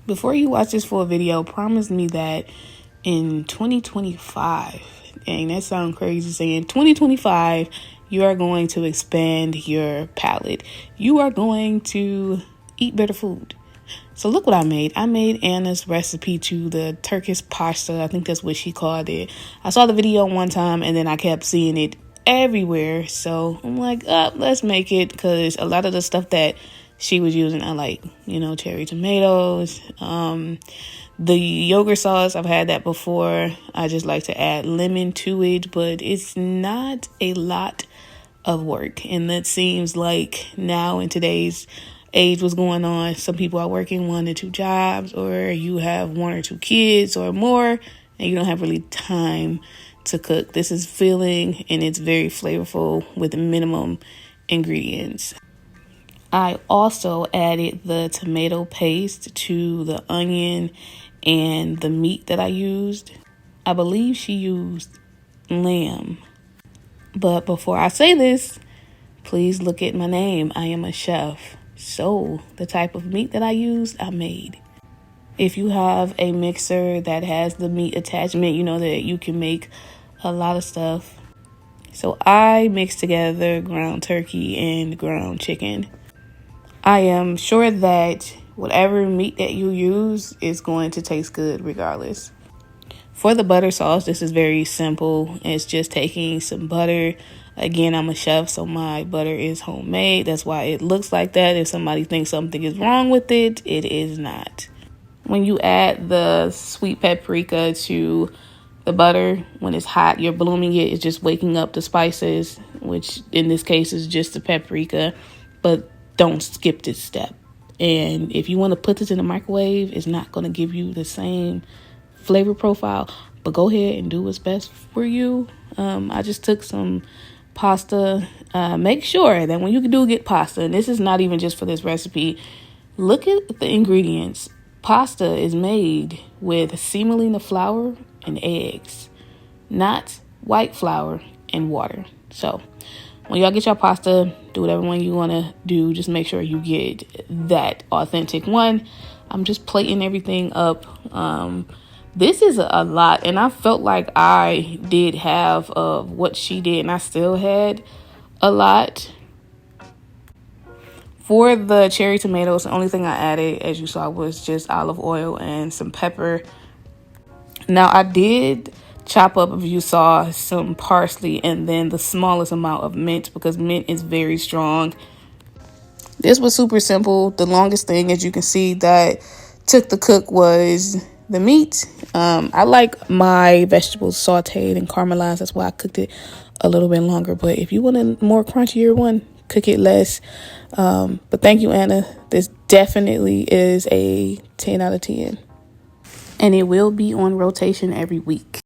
Before you watch this full video, promise me that in 2025, dang, that sounds crazy saying 2025, you are going to expand your palate. You are going to eat better food. So look what I made. I made Anna's recipe to the Turkish pasta. I think that's what she called it. I saw the video one time and then I kept seeing it everywhere. So I'm like, let's make it, because a lot of the stuff that she was using, I like, cherry tomatoes. The yogurt sauce, I've had that before. I just like to add lemon to it, but it's not a lot of work. And that seems like now in today's age, what's going on, some people are working 1 or 2 jobs, or you have 1 or 2 kids or more, and you don't have really time to cook. This is filling and it's very flavorful with minimum ingredients. I also added the tomato paste to the onion and the meat that I used. I believe she used lamb. But before I say this, please look at my name. I am a chef. So the type of meat that I used, I made. If you have a mixer that has the meat attachment, you know that you can make a lot of stuff. So I mixed together ground turkey and ground chicken. I am sure that whatever meat that you use is going to taste good regardless. For the butter sauce, this is very simple. It's just taking some butter. Again, I'm a chef, so my butter is homemade. That's why it looks like that. If somebody thinks something is wrong with it, it is not. When you add the sweet paprika to the butter, when it's hot, you're blooming it. It's just waking up the spices, which in this case is just the paprika. But don't skip this step. And if you want to put this in the microwave, it's not going to give you the same flavor profile. But go ahead and do what's best for you. I just took some pasta. Make sure that when you do get pasta, and this is not even just for this recipe, look at the ingredients. Pasta is made with semolina flour and eggs, not white flour and water. So when y'all get your pasta, do whatever one you want to do. Just make sure you get that authentic one. I'm just plating everything up. This is a lot, and I felt like I did half of what she did, and I still had a lot. For the cherry tomatoes, the only thing I added, as you saw, was just olive oil and some pepper. Now, I did chop up, if you saw, some parsley and then the smallest amount of mint, because mint is very strong. This was super simple. The longest thing, as you can see, that took the cook was the meat. I like my vegetables sauteed and caramelized. That's why I cooked it a little bit longer. But if you want a more crunchier one, cook it less. But thank you, Anna. This definitely is a 10 out of 10. And it will be on rotation every week.